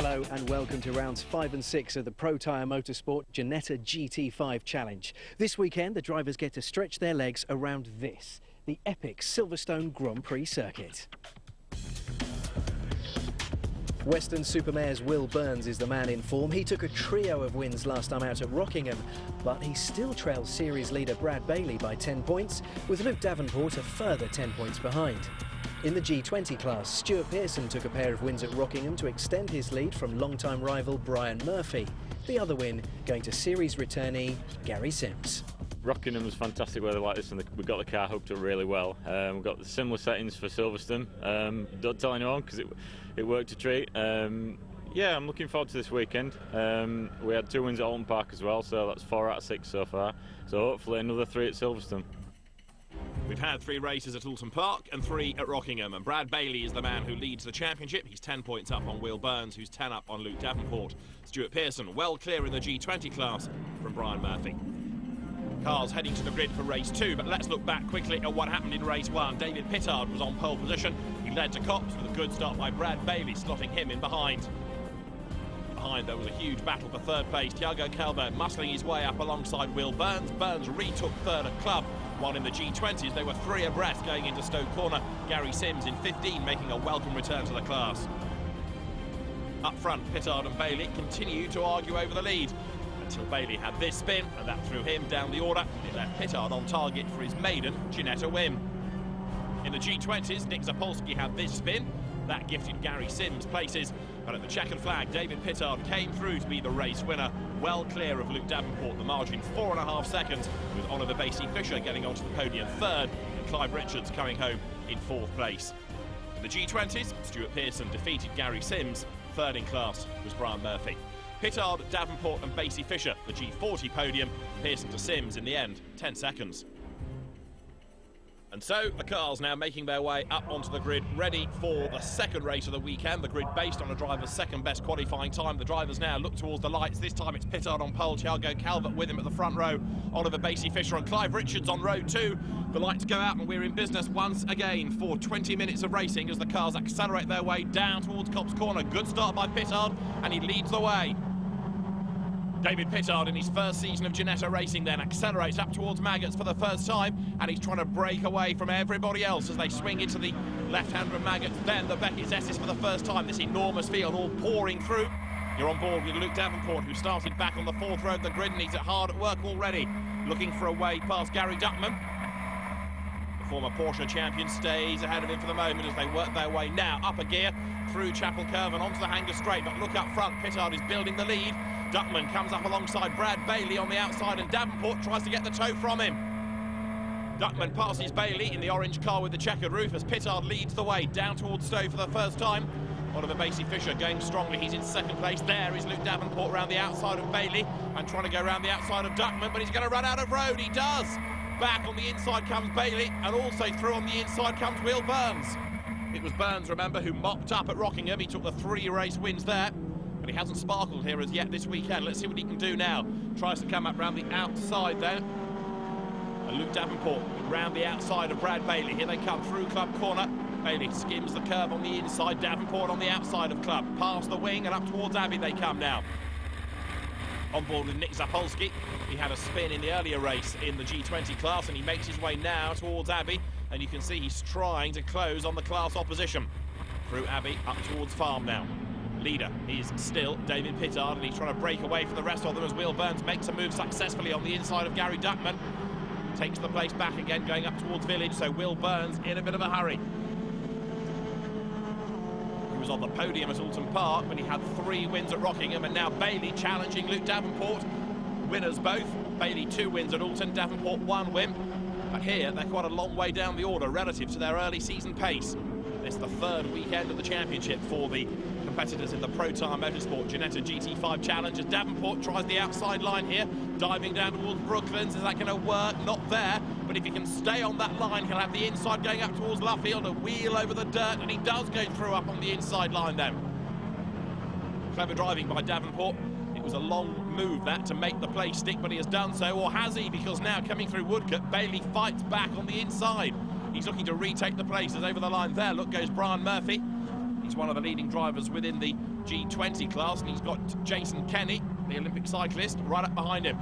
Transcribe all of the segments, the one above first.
Hello and welcome to rounds 5 and 6 of the Protyre Motorsport Ginetta GT5 Challenge. This weekend the drivers get to stretch their legs around this, the epic Silverstone Grand Prix circuit. Western Supermare's Will Burns is the man in form. He took a trio of wins last time out at Rockingham, but he still trails series leader Brad Bailey by 10 points, with Luke Davenport a further 10 points behind. In the G20 class, Stuart Pearson took a pair of wins at Rockingham to extend his lead from longtime rival Brian Murphy. The other win going to series returnee Gary Sims. Rockingham was fantastic weather like this, and we got the car hooked up really well. We've got the similar settings for Silverstone. Don't tell anyone because it worked a treat. Yeah, I'm looking forward to this weekend. We had 2 wins at Alton Park as well, so that's 4 out of 6 so far. So hopefully another 3 at Silverstone. We've had 3 races at Alton Park and 3 at Rockingham, and Brad Bailey is the man who leads the championship. He's 10 points up on Will Burns, who's 10 up on Luke Davenport. Stuart Pearson well clear in the G20 class from Brian Murphy. Cars heading to the grid for race 2, but let's look back quickly at what happened in race 1. David Pittard was on pole position. He led to Copse with a good start by Brad Bailey, slotting him in behind. Behind there was a huge battle for 3rd place. Thiago Calvert muscling his way up alongside Will Burns. Burns retook 3rd at Club, while in the G20s they were 3 abreast going into Stoke Corner. Gary Sims in 15 making a welcome return to the class. Up front, Pittard and Bailey continue to argue over the lead until Bailey had this spin, and that threw him down the order. It left Pittard on target for his maiden Ginetta win. In the G20s, Nick Zapolsky had this spin. That gifted Gary Sims places, but at the checkered flag, David Pittard came through to be the race winner, well clear of Luke Davenport, the margin 4.5 seconds, with Oliver Basie-Fisher getting onto the podium 3rd, and Clive Richards coming home in 4th place. In the G20s, Stuart Pearson defeated Gary Sims. 3rd in class was Brian Murphy. Pittard, Davenport and Basie-Fisher, the G40 podium. Pearson to Sims in the end, 10 seconds. And so the cars now making their way up onto the grid, ready for the 2nd race of the weekend. The grid based on a driver's 2nd best qualifying time. The drivers now look towards the lights. This time it's Pittard on pole, Thiago Calvert with him at the front row, Oliver Basie-Fisher and Clive Richards on row 2. The lights go out and we're in business once again for 20 minutes of racing as the cars accelerate their way down towards Copse Corner. Good start by Pittard, and he leads the way. David Pittard in his 1st season of Ginetta racing then accelerates up towards Maggots for the 1st time, and he's trying to break away from everybody else as they swing into the left-hander of Maggots. Then the Beckett's S's for the 1st time. This enormous field all pouring through. You're on board with Luke Davenport, who started back on the 4th row of the grid, and he's hard at work already, looking for a way past Gary Duckman. The former Porsche champion stays ahead of him for the moment as they work their way now up a gear through Chapel Curve and onto the Hanger Straight. But look up front, Pittard is building the lead. Duckman comes up alongside Brad Bailey on the outside, and Davenport tries to get the toe from him. Duckman passes Bailey in the orange car with the checkered roof as Pittard leads the way down towards Stowe for the 1st time. Oliver Basie-Fisher going strongly, he's in 2nd place. There is Luke Davenport around the outside of Bailey and trying to go around the outside of Duckman, but he's going to run out of road. He does. Back on the inside comes Bailey, and also through on the inside comes Will Burns. It was Burns, remember, who mopped up at Rockingham. He took the 3 race wins there, but he hasn't sparkled here as yet this weekend. Let's see what he can do now. Tries to come up round the outside there. And Luke Davenport round the outside of Brad Bailey. Here they come through Club Corner. Bailey skims the curve on the inside. Davenport on the outside of Club. Past the wing and up towards Abbey they come now. On board with Nick Zapolsky. He had a spin in the earlier race in the G20 class, and he makes his way now towards Abbey. And you can see he's trying to close on the class opposition. Through Abbey up towards Farm now. Leader is still David Pittard, and he's trying to break away from the rest of them as Will Burns makes a move successfully on the inside of Gary Duckman. Takes the place back again, going up towards Village, so Will Burns in a bit of a hurry. He was on the podium at Alton Park when he had 3 wins at Rockingham, and now Bailey challenging Luke Davenport. Winners both. Bailey 2 wins at Alton, Davenport 1 win. But here they're quite a long way down the order relative to their early season pace. It's the 3rd weekend of the championship for the competitors in the Protyre Motorsport Ginetta GT5 Challenge as Davenport tries the outside line here, diving down towards Brooklands. Is that going to work? Not there, but if he can stay on that line, he'll have the inside going up towards Luffield, a wheel over the dirt, and he does go through up on the inside line then. Clever driving by Davenport. It was a long move that to make the play stick, but he has done so, or has he? Because now coming through Woodcote, Bailey fights back on the inside. He's looking to retake the place as over the line there. Look goes Brian Murphy. He's one of the leading drivers within the G20 class, and he's got Jason Kenny, the Olympic cyclist, right up behind him.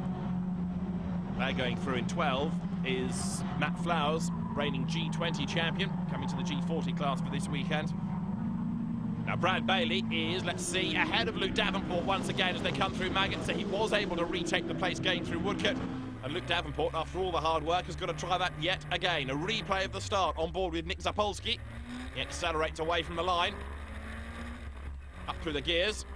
They're going through in 12 is Matt Flowers, reigning G20 champion, coming to the G40 class for this weekend. Now Brad Bailey is, let's see, ahead of Luke Davenport once again as they come through Maggot, so he was able to retake the place going through Woodcote. And Luke Davenport, after all the hard work, has got to try that yet again. A replay of the start on board with Nick Zapolski. He accelerates away from the line. Up through the gears.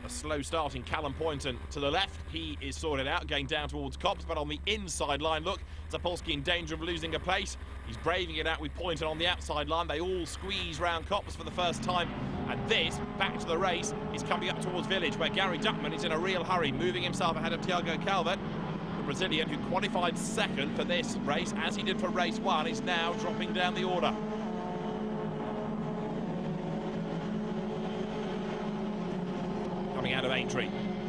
A slow starting Callum Poynton to the left. He is sorted out, going down towards Copse, but on the inside line, look, Zapolski in danger of losing a place. He's braving it out with Poynton on the outside line. They all squeeze round Copse for the first time. And this, back to the race, is coming up towards Village, where Gary Duckman is in a real hurry, moving himself ahead of Tiago Calvet. The Brazilian, who qualified second for this race, as he did for race 1, is now dropping down the order. Coming out of Aintree,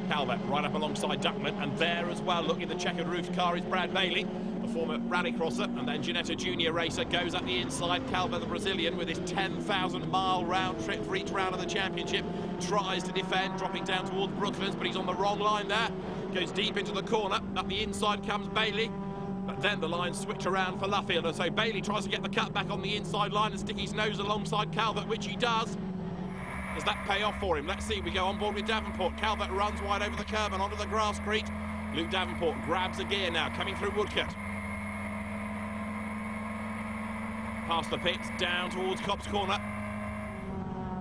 Calvet right up alongside Duckman, and there as well, look, in the checkered roofed car is Brad Bailey, the former rallycrosser, and then Ginetta junior racer goes up the inside. Calvet, the Brazilian, with his 10,000-mile round trip for each round of the championship, tries to defend, dropping down towards Brooklands, but he's on the wrong line there. Goes deep into the corner, up the inside comes Bailey, but then the lines switch around for Luffield, and so Bailey tries to get the cut back on the inside line and stick his nose alongside Calvet, which he does. Does that pay off for him? Let's see. We go on board with Davenport. Calvet runs wide over the curb and onto the grasscrete. Luke Davenport grabs a gear now, coming through Woodcote. Past the pits, down towards Copse Corner.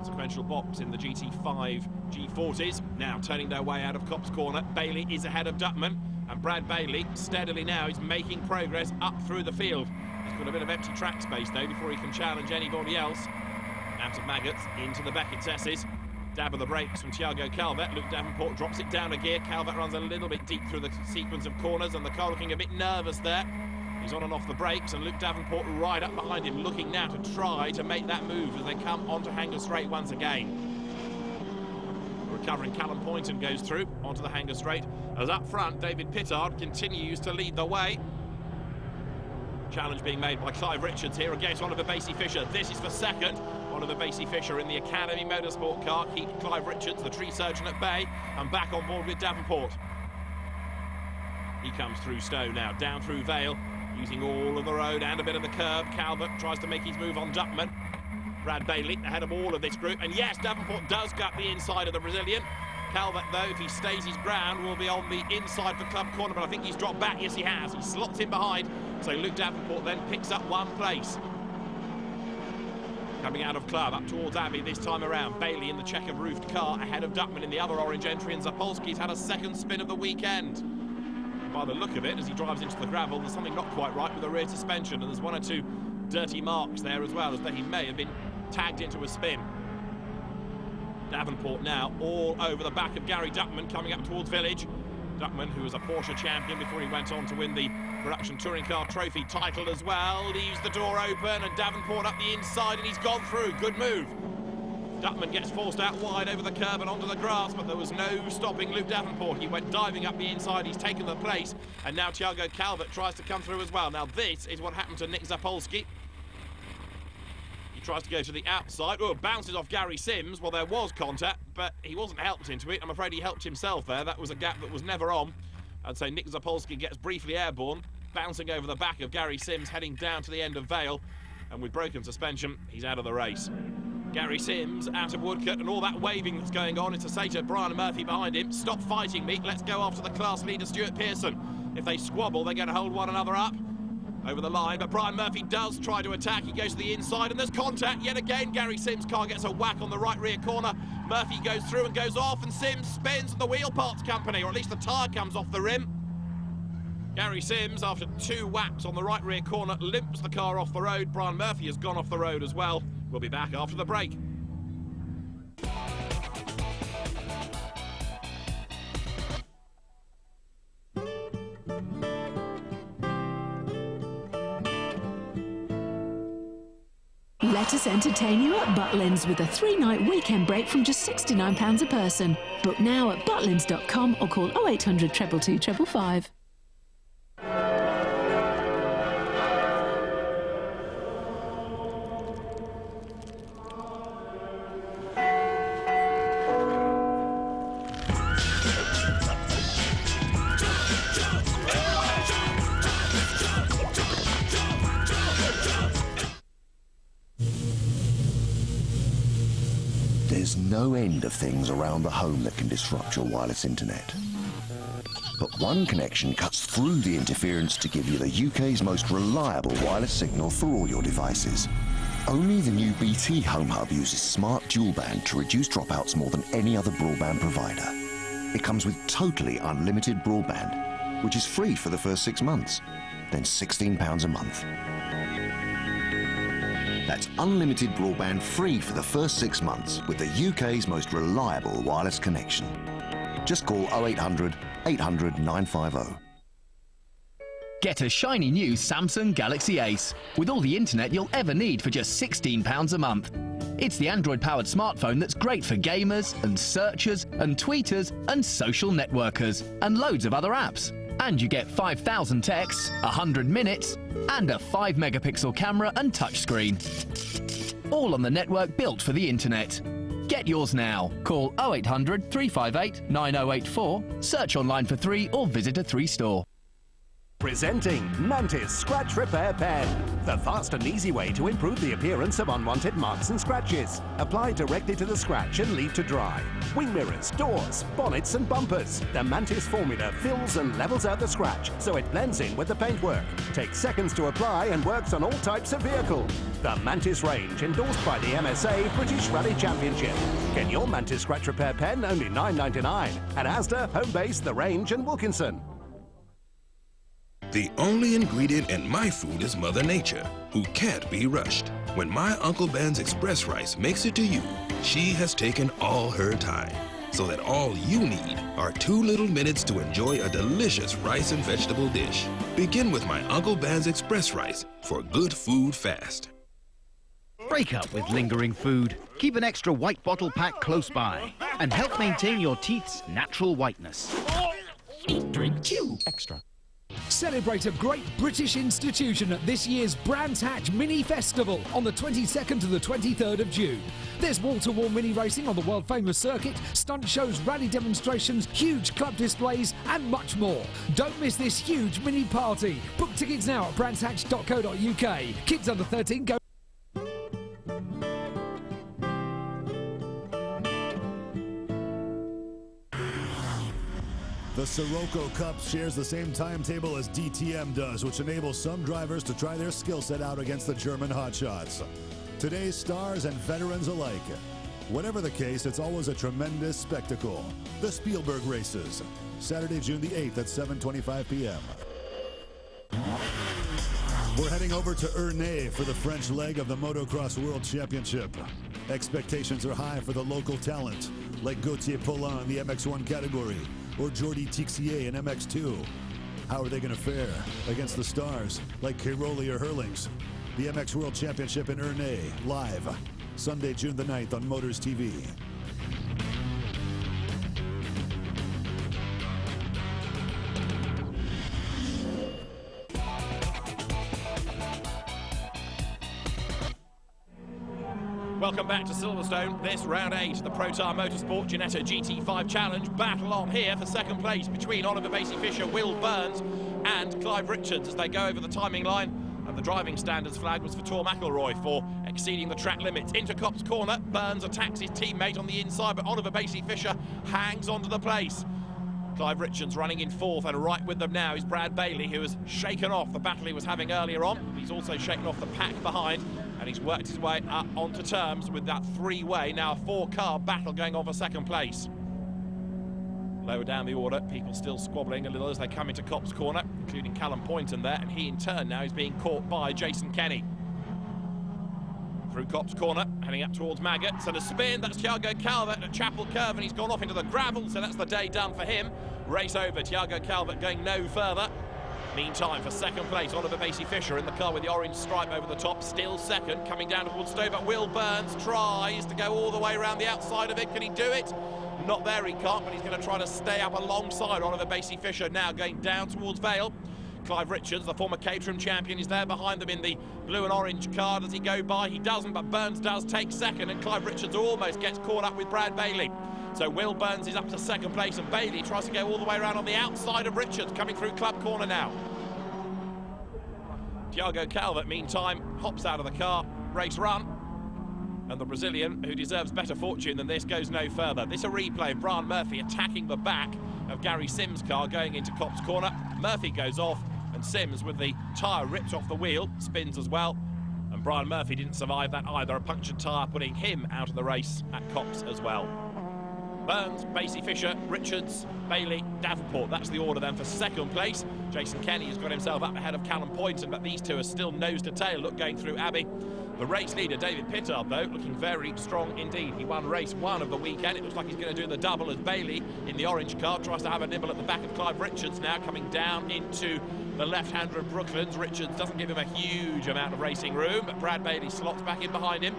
Sequential box in the GT5 G40s. Now turning their way out of Copse Corner. Bailey is ahead of Duckman, and Brad Bailey steadily now is making progress up through the field. He's got a bit of empty track space though before he can challenge anybody else. Out of Maggots, into the Beckett's S's. Dab of the brakes from Tiago Calvet. Luke Davenport drops it down a gear. Calvet runs a little bit deep through the sequence of corners, and the car looking a bit nervous there. He's on and off the brakes, and Luke Davenport right up behind him, looking now to try to make that move as they come onto Hanger Straight once again. Recovering Callum Poynton goes through onto the Hanger Straight, as up front David Pittard continues to lead the way. Challenge being made by Clive Richards here against Oliver Basey-Fisher. This is for second. Oliver Basey-Fisher in the Academy Motorsport car. Keep Clive Richards, the tree surgeon at bay, and back on board with Davenport. He comes through Stowe now, down through Vale, using all of the road and a bit of the curb. Calvet tries to make his move on Duckman. Brad Bailey ahead of all of this group, and yes, Davenport does gut the inside of the Brazilian. Calvet, though, if he stays his ground, will be on the inside for Club Corner, but I think he's dropped back. Yes, he has. He slots in behind, so Luke Davenport then picks up one place. Coming out of Club, up towards Abbey this time around. Bailey in the checkered roofed car, ahead of Duckman in the other orange entry, and Zapolski's had a second spin of the weekend. By the look of it, as he drives into the gravel, there's something not quite right with the rear suspension, and there's one or two dirty marks there as well, as though he may have been tagged into a spin. Davenport now all over the back of Gary Duckman, coming up towards Village. Duckman, who was a Porsche champion before he went on to win the Production Touring Car Trophy title as well, leaves the door open, and Davenport up the inside, and he's gone through. Good move. Duckman gets forced out wide over the curb and onto the grass, but there was no stopping Luke Davenport. He went diving up the inside, he's taken the place, and now Tiago Calvet tries to come through as well. Now this is what happened to Nick Zapolski. He tries to go to the outside. Oh, bounces off Gary Sims. Well, there was contact, but he wasn't helped into it. I'm afraid he helped himself there. That was a gap that was never on. And so Nick Zapolski gets briefly airborne, bouncing over the back of Gary Sims, heading down to the end of Vale. And with broken suspension, he's out of the race. Gary Sims out of Woodcote, and all that waving that's going on is to say to Brian Murphy behind him, stop fighting me, let's go after the class leader Stuart Pearson. If they squabble, they're going to hold one another up over the line, but Brian Murphy does try to attack. He goes to the inside, and there's contact yet again. Gary Sims' car gets a whack on the right rear corner. Murphy goes through and goes off, and Sims spins, and the wheel parts company, or at least the tyre comes off the rim. Gary Sims, after two whacks on the right rear corner, limps the car off the road. Brian Murphy has gone off the road as well. We'll be back after the break. Let us entertain you at Butlins with a 3-night weekend break from just £69 a person. Book now at butlins.com or call 0800 222 555. no end of things around the home that can disrupt your wireless internet. But one connection cuts through the interference to give you the UK's most reliable wireless signal for all your devices. Only the new BT Home Hub uses smart dual band to reduce dropouts more than any other broadband provider. It comes with totally unlimited broadband, which is free for the first 6 months, then £16 a month. That's unlimited broadband free for the first 6 months with the UK's most reliable wireless connection. Just call 0800 800 950. Get a shiny new Samsung Galaxy Ace with all the internet you'll ever need for just £16 a month. It's the Android-powered smartphone that's great for gamers and searchers and tweeters and social networkers and loads of other apps. And you get 5,000 texts, 100 minutes and a 5-megapixel camera and touchscreen. All on the network built for the internet. Get yours now. Call 0800 358 9084, search online for 3 or visit a 3 store. Presenting Mantis Scratch Repair Pen, the fast and easy way to improve the appearance of unwanted marks and scratches. Apply directly to the scratch and leave to dry. Wing mirrors, doors, bonnets and bumpers. The Mantis formula fills and levels out the scratch so it blends in with the paintwork. Takes seconds to apply and works on all types of vehicle. The Mantis range, endorsed by the MSA British Rally Championship. Get your Mantis Scratch Repair Pen only $9.99 at Asda, Homebase, The Range and Wilkinson. The only ingredient in my food is Mother Nature, who can't be rushed. When my Uncle Ben's Express Rice makes it to you, she has taken all her time, so that all you need are 2 little minutes to enjoy a delicious rice and vegetable dish. Begin with my Uncle Ben's Express Rice for good food fast. Break up with lingering food. Keep an extra white bottle pack close by and help maintain your teeth's natural whiteness. Eat, drink, chew. Extra. Celebrate a great British institution at this year's Brands Hatch Mini Festival on the 22nd to the 23rd of June. There's wall-to-wall mini racing on the world-famous circuit, stunt shows, rally demonstrations, huge club displays and much more. Don't miss this huge mini party. Book tickets now at brandshatch.co.uk. Kids under 13 go. The Sirocco Cup shares the same timetable as DTM does, which enables some drivers to try their skill set out against the German hotshots. Today's stars and veterans alike. Whatever the case, it's always a tremendous spectacle. The Spielberg Races, Saturday, June the 8th at 7:25 p.m. We're heading over to Ernay for the French leg of the Motocross World Championship. Expectations are high for the local talent, like Gauthier Paulin in the MX1 category, or Jordi Tixier in MX2. How are they going to fare against the stars like Cairoli or Hurlings? The MX World Championship in Ernay, live, Sunday, June the 9th on Motors TV. Welcome back to Silverstone. This round 8, the Protyre Motorsport Ginetta GT5 Challenge. Battle on here for second place between Oliver Basey-Fisher, Will Burns and Clive Richards as they go over the timing line. And the driving standards flag was for Tor McElroy for exceeding the track limits. Into Copse Corner, Burns attacks his teammate on the inside, but Oliver Basey-Fisher hangs onto the place. Clive Richards running in 4th, and right with them now is Brad Bailey, who has shaken off the battle he was having earlier on. He's also shaken off the pack behind, and he's worked his way up onto terms with that 3-way, now a 4-car battle going on for second place. Lower down the order, people still squabbling a little as they come into Copse Corner, including Callum Poynton there, and he in turn now is being caught by Jason Kenny. Through Copse Corner, heading up towards Maggots, and a spin, that's Thiago Calvert at Chapel Curve, and he's gone off into the gravel, so that's the day done for him. Race over, Thiago Calvert going no further. Meantime, for second place, Oliver Basey-Fisher in the car with the orange stripe over the top, still second, coming down towards Stowe, Will Burns tries to go all the way around the outside of it. Can he do it? Not there, he can't, but he's going to try to stay up alongside Oliver Basey-Fisher now, going down towards Vale. Clive Richards, the former Caterham champion, is there behind them in the blue and orange car. Does he go by? He doesn't, but Burns does take second, and Clive Richards almost gets caught up with Brad Bailey. So Will Burns is up to second place, and Bailey tries to go all the way around on the outside of Richards, coming through Club Corner now. Thiago Calvert, meantime, hops out of the car, race run. And the Brazilian, who deserves better fortune than this, goes no further. This a replay of Brian Murphy attacking the back of Gary Sims' car going into Copse Corner. Murphy goes off, and Sims, with the tyre ripped off the wheel, spins as well. And Brian Murphy didn't survive that either. A punctured tyre putting him out of the race at Copse as well. Burns, Basie Fisher, Richards, Bailey, Davenport. That's the order then for second place. Jason Kenny has got himself up ahead of Callum Poynton, but these two are still nose to tail. Look, going through Abbey. The race leader, David Pittard, though, looking very strong indeed. He won race 1 of the weekend. It looks like he's going to do the double as Bailey in the orange car. Tries to have a nibble at the back of Clive Richards now, coming down into the left-hander of Brooklands. Richards doesn't give him a huge amount of racing room, but Brad Bailey slots back in behind him.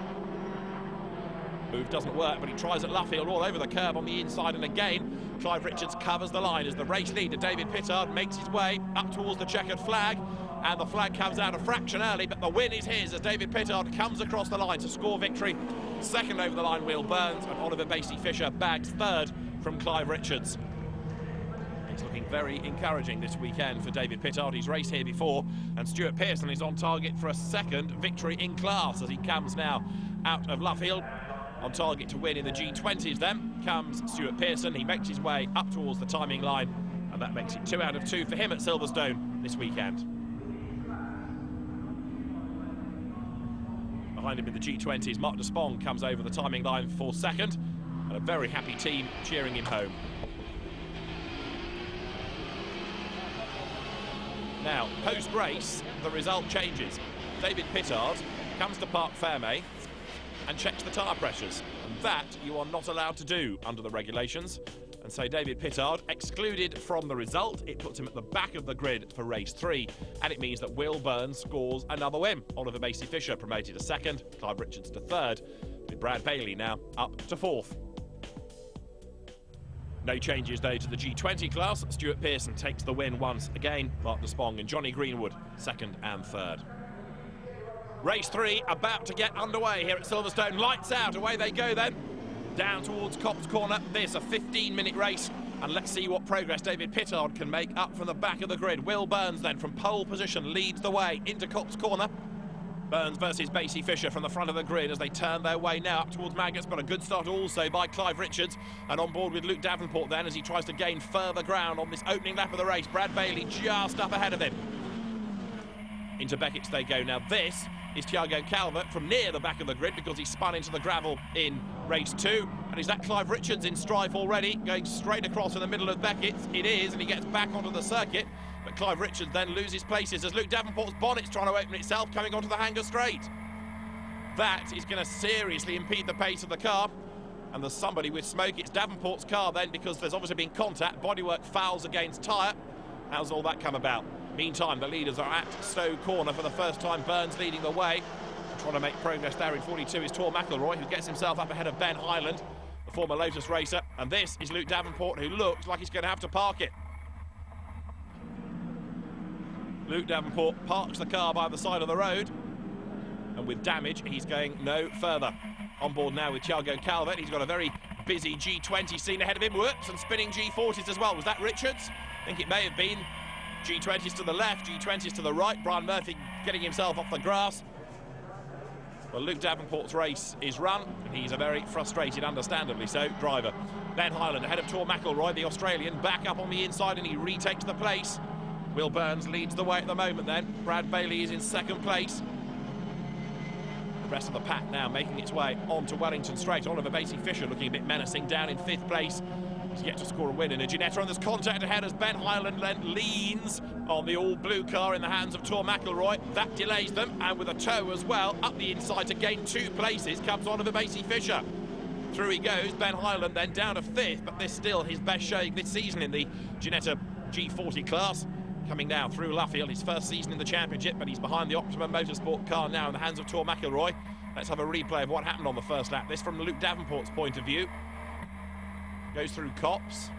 Move doesn't work, but he tries at Luffield all over the curb on the inside, and again Clive Richards covers the line as the race leader David Pittard makes his way up towards the checkered flag, and the flag comes out a fraction early, but the win is his as David Pittard comes across the line to score victory. Second over the line, Will Burns, and Oliver Basie Fisher bags third from Clive Richards. It's looking very encouraging this weekend for David Pittard. He's raced here before, and Stuart Pearson is on target for a second victory in class as he comes now out of Luffield. On target to win in the G20s then comes Stuart Pearson. He makes his way up towards the timing line, and that makes it 2 out of 2 for him at Silverstone this weekend. Behind him in the G20s, Mark de Spong comes over the timing line for second, and a very happy team cheering him home. Now, post-race, the result changes. David Pittard comes to Parc Fermé and checks the tyre pressures, and that you are not allowed to do under the regulations. And so David Pittard excluded from the result. It puts him at the back of the grid for race 3, and it means that Will Burns scores another win. Oliver Basie Fisher promoted to second, Clive Richards to third, with Brad Bailey now up to fourth. No changes though to the G20 class. Stuart Pearson takes the win once again. Mark de Spong and Johnny Greenwood second and third. Race 3 about to get underway here at Silverstone. Lights out, away they go then. Down towards Copse Corner. This a 15-minute race, and let's see what progress David Pittard can make up from the back of the grid. Will Burns then from pole position leads the way into Copse Corner. Burns versus Basie Fisher from the front of the grid as they turn their way now up towards Maggots, but a good start also by Clive Richards, and on board with Luke Davenport then as he tries to gain further ground on this opening lap of the race. Brad Bailey just up ahead of him. Into Beckett's they go. Now this is Thiago Calvert from near the back of the grid because he spun into the gravel in race 2. And is that Clive Richards in strife already, going straight across in the middle of Beckett's? It is, and he gets back onto the circuit. But Clive Richards then loses places as Luke Davenport's bonnet's trying to open itself, coming onto the hanger straight. That is going to seriously impede the pace of the car. And there's somebody with smoke. It's Davenport's car then, because there's obviously been contact. Bodywork fouls against tyre. How's all that come about? Meantime, the leaders are at Stowe Corner for the first time. Burns leading the way. Trying to make progress there in 42 is Tor McElroy, who gets himself up ahead of Ben Highland, the former Lotus racer. And this is Luke Davenport, who looks like he's going to have to park it. Luke Davenport parks the car by the side of the road, and with damage, he's going no further. On board now with Thiago Calvert. He's got a very busy G20 scene ahead of him. Whoops, and spinning G40s as well. Was that Richards? I think it may have been. G20s to the left, G20s to the right. Brian Murphy getting himself off the grass. Well, Luke Davenport's race is run, and he's a very frustrated, understandably so, driver. Ben Highland ahead of Tor McElroy, the Australian, back up on the inside, and he retakes the place. Will Burns leads the way at the moment then. Brad Bailey is in second place. The rest of the pack now making its way on to Wellington Straight. Oliver Basie Fisher looking a bit menacing, down in 5th place. He's yet to score a win in a Ginetta, and there's contact ahead as Ben Highland then leans on the all-blue car in the hands of Tor McElroy. That delays them, and with a tow as well, up the inside to gain 2 places comes Oliver Basie Fisher. Through he goes, Ben Highland then down to 5th, but this still his best showing this season in the Ginetta G40 class. Coming now through Luffield, his first season in the championship, but he's behind the Optimum Motorsport car now in the hands of Tor McElroy. Let's have a replay of what happened on the first lap. This from Luke Davenport's point of view. Goes through Copse.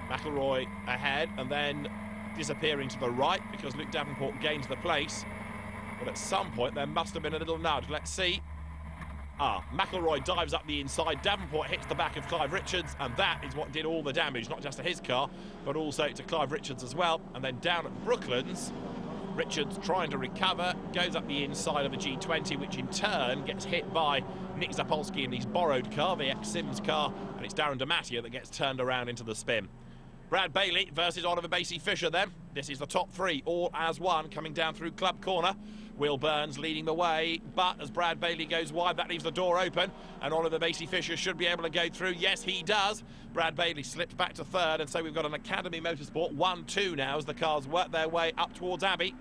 McElroy ahead and then disappearing to the right because Luke Davenport gains the place. But at some point there must have been a little nudge. Let's see. McElroy dives up the inside. Davenport hits the back of Clive Richards, and that is what did all the damage, not just to his car, but also to Clive Richards as well. And then down at Brooklands, Richards trying to recover, goes up the inside of the G20, which in turn gets hit by Nick Zapolsky in his borrowed car, the ex-Sims car, and it's Darren DeMattia that gets turned around into the spin. Brad Bailey versus Oliver Basey-Fisher then. This is the top three, all as one, coming down through Club Corner. Will Burns leading the way, but as Brad Bailey goes wide, that leaves the door open, and Oliver Basey-Fisher should be able to go through. Yes, he does. Brad Bailey slips back to third, and so we've got an Academy Motorsport 1-2 now as the cars work their way up towards Abbey.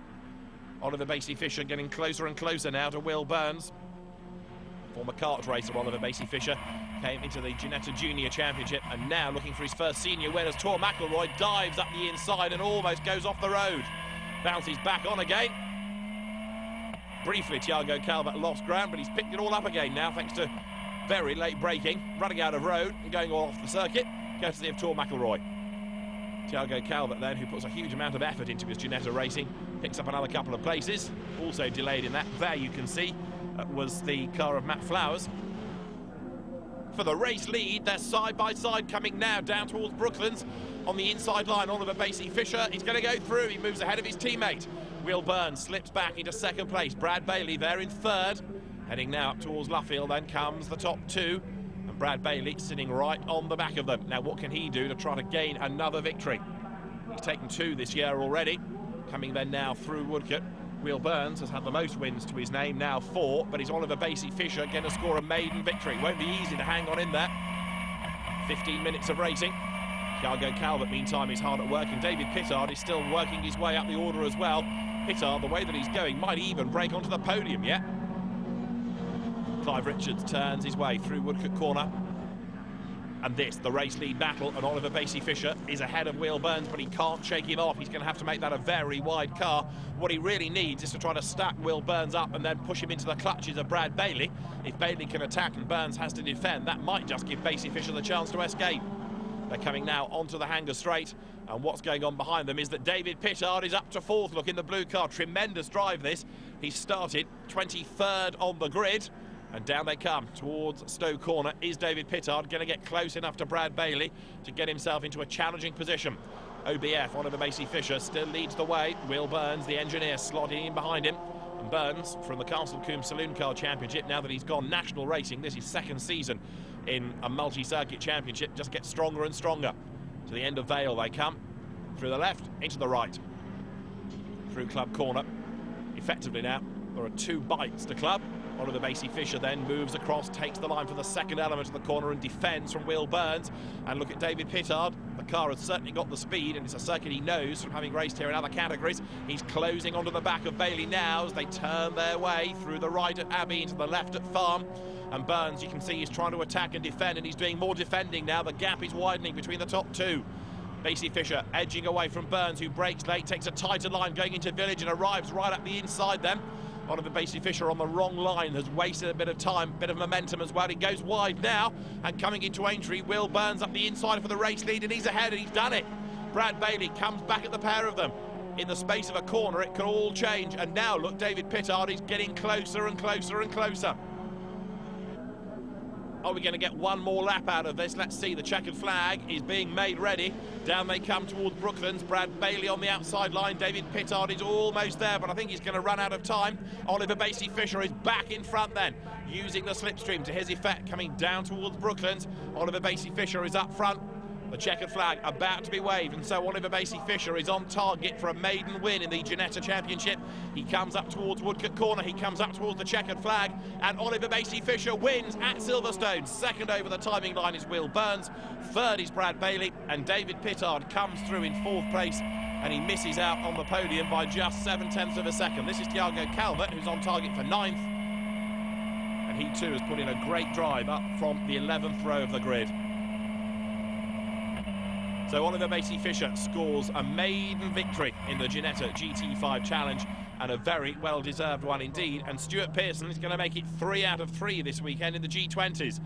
Oliver Basey-Fisher getting closer and closer now to Will Burns. Former kart racer Oliver Basey-Fisher came into the Ginetta Junior Championship and now looking for his first senior win as Tor McElroy dives up the inside and almost goes off the road. Bounces back on again. Briefly, Thiago Calvet lost ground, but he's picked it all up again now thanks to very late braking, running out of road and going all off the circuit, courtesy of Tor McElroy. Thiago Calvet then, who puts a huge amount of effort into his Ginetta racing, picks up another couple of places. Also delayed in that, there you can see, was the car of Matt Flowers. For the race lead, they're side by side coming now down towards Brooklands. On the inside line, Oliver Basey-Fisher is going to go through. He moves ahead of his teammate. Will Burns slips back into second place. Brad Bailey there in third. Heading now up towards Luffield, then comes the top two. And Brad Bailey sitting right on the back of them. Now, what can he do to try to gain another victory? He's taken 2 this year already. Coming then now through Woodcote. Will Burns has had the most wins to his name, now 4, but is Oliver Basey-Fisher going to score a maiden victory? Won't be easy to hang on in there. 15 minutes of racing. Thiago Calvet, meantime, is hard at work, and David Pittard is still working his way up the order as well. Pittard, the way that he's going, might even break onto the podium yet. Clive Richards turns his way through Woodcote Corner. And this, the race lead battle, and Oliver Basey-Fisher is ahead of Will Burns, but he can't shake him off. He's going to have to make that a very wide car. What he really needs is to try to stack Will Burns up and then push him into the clutches of Brad Bailey. If Bailey can attack and Burns has to defend, that might just give Basey-Fisher the chance to escape. They're coming now onto the Hanger Straight, and what's going on behind them is that David Pittard is up to 4th. Look in the blue car, tremendous drive this. He started 23rd on the grid. And down they come towards Stowe Corner. Is David Pittard going to get close enough to Brad Bailey to get himself into a challenging position? OBF, Oliver Basey-Fisher, still leads the way. Will Burns, the engineer, slotting in behind him. And Burns, from the Castle Combe Saloon Car Championship, now that he's gone national racing, this is 2nd season in a multi-circuit championship, just gets stronger and stronger. To the end of Vale they come. Through the left, into the right. Through Club Corner. Effectively now, there are 2 bites to Club. Oliver Basey-Fisher then moves across, takes the line for the second element of the corner and defends from Will Burns. And look at David Pittard. The car has certainly got the speed, and it's a circuit he knows from having raced here in other categories. He's closing onto the back of Bailey now as they turn their way through the right at Abbey into the left at Farm. And Burns, you can see, he's trying to attack and defend, and he's doing more defending now. The gap is widening between the top 2. Basey-Fisher edging away from Burns, who breaks late, takes a tighter line going into Village and arrives right up the inside then. Oliver Basey-Fisher on the wrong line has wasted a bit of time, bit of momentum as well. He goes wide now, and coming into Aintree, Will Burns up the inside for the race lead, and he's ahead, and he's done it. Brad Bailey comes back at the pair of them. In the space of a corner, it can all change, and now look, David Pittard is getting closer and closer and closer. Are we going to get one more lap out of this? Let's see. The checkered flag is being made ready. Down they come towards Brooklands. Brad Bailey on the outside line. David Pittard is almost there, but I think he's going to run out of time. Oliver Basey-Fisher is back in front then, using the slipstream to his effect, coming down towards Brooklands. Oliver Basey-Fisher is up front. The checkered flag about to be waved, and so Oliver Basey-Fisher is on target for a maiden win in the Ginetta Championship. He comes up towards Woodcote Corner, he comes up towards the checkered flag, and Oliver Basey-Fisher wins at Silverstone. 2nd over the timing line is Will Burns, 3rd is Brad Bailey, and David Pittard comes through in 4th place, and he misses out on the podium by just 7/10 of a second. This is Thiago Calvet, who's on target for 9th, and he too has put in a great drive up from the 11th row of the grid. So Oliver Basey-Fisher scores a maiden victory in the Ginetta GT5 Challenge, and a very well-deserved one indeed. And Stuart Pearson is going to make it 3 out of 3 this weekend in the G20s.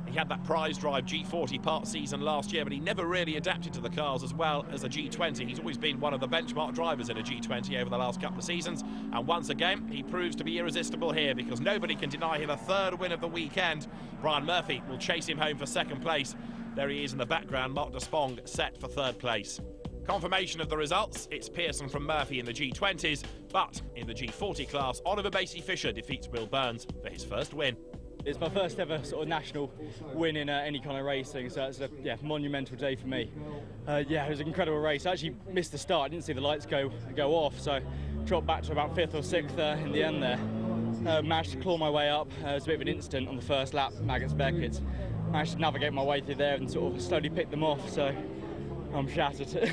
He had that prize drive G40 part season last year, but he never really adapted to the cars as well as a G20. He's always been one of the benchmark drivers in a G20 over the last couple of seasons, and once again he proves to be irresistible here, because nobody can deny him a 3rd win of the weekend. Brian Murphy will chase him home for 2nd place. There he is in the background, Mark de Spong set for 3rd place. Confirmation of the results, it's Pearson from Murphy in the G20s, but in the G40 class, Oliver Basie-Fisher defeats Will Burns for his first win. It's my first ever sort of national win in any kind of racing, so it's a monumental day for me. It was an incredible race. I actually missed the start, I didn't see the lights go off, so dropped back to about 5th or 6th in the end there. Managed to claw my way up. It was a bit of an incident on the first lap, Maggotts Beckett. Managed to navigate my way through there and sort of slowly pick them off, so I'm shattered.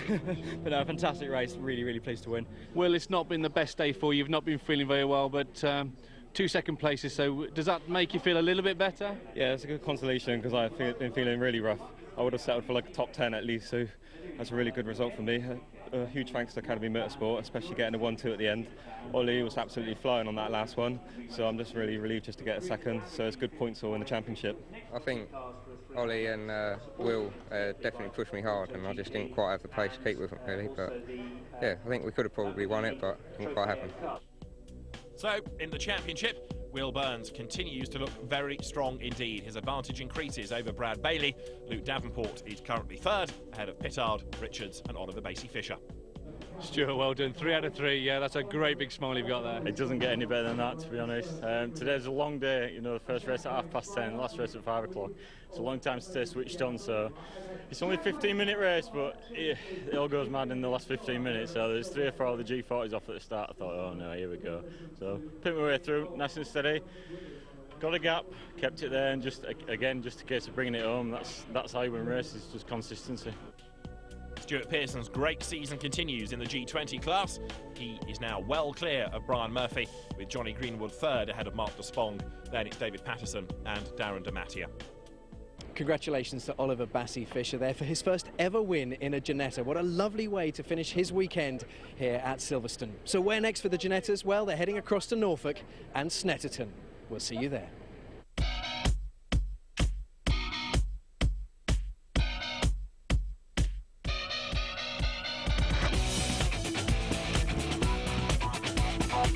But no, fantastic race, really, really pleased to win. Well, it's not been the best day for you, you've not been feeling very well, but 2 second places, so does that make you feel a little bit better? Yeah, it's a good consolation because I've been feeling really rough. I would have settled for like a top 10 at least, so that's a really good result for me. A huge thanks to Academy Motorsport, especially getting a 1-2 at the end. Ollie was absolutely flying on that last one, so I'm just really relieved just to get a second, so it's good points all in the championship. I think Ollie and Will definitely pushed me hard, and I just didn't quite have the pace to keep with them really, but yeah, I think we could have probably won it, but it didn't quite happen. So, in the championship, Will Burns continues to look very strong indeed. His advantage increases over Brad Bailey. Luke Davenport is currently 3rd, ahead of Pittard, Richards and Oliver Basie-Fisher. Stuart, well done. 3 out of 3, yeah, that's a great big smile you've got there. It doesn't get any better than that, to be honest. Today's a long day, you know, the first race at 10:30, the last race at 5 o'clock. It's a long time to stay switched on, so it's only a 15-minute race, but it all goes mad in the last 15 minutes. So there's 3 or 4 of the G40s off at the start. I thought, oh no, here we go. So picked my way through, nice and steady. Got a gap, kept it there, and just a case of bringing it home. That's how you win races, just consistency. Stuart Pearson's great season continues in the G20 class. He is now well clear of Brian Murphy, with Johnny Greenwood 3rd ahead of Mark Despong. Then it's David Patterson and Darren DeMattia. Congratulations to Oliver Basie-Fisher there for his first ever win in a Ginetta. What a lovely way to finish his weekend here at Silverstone. So where next for the Ginettas? Well, they're heading across to Norfolk and Snetterton. We'll see you there.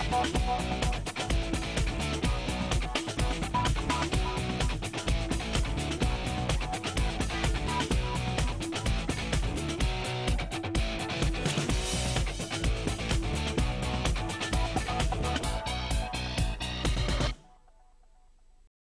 Bye.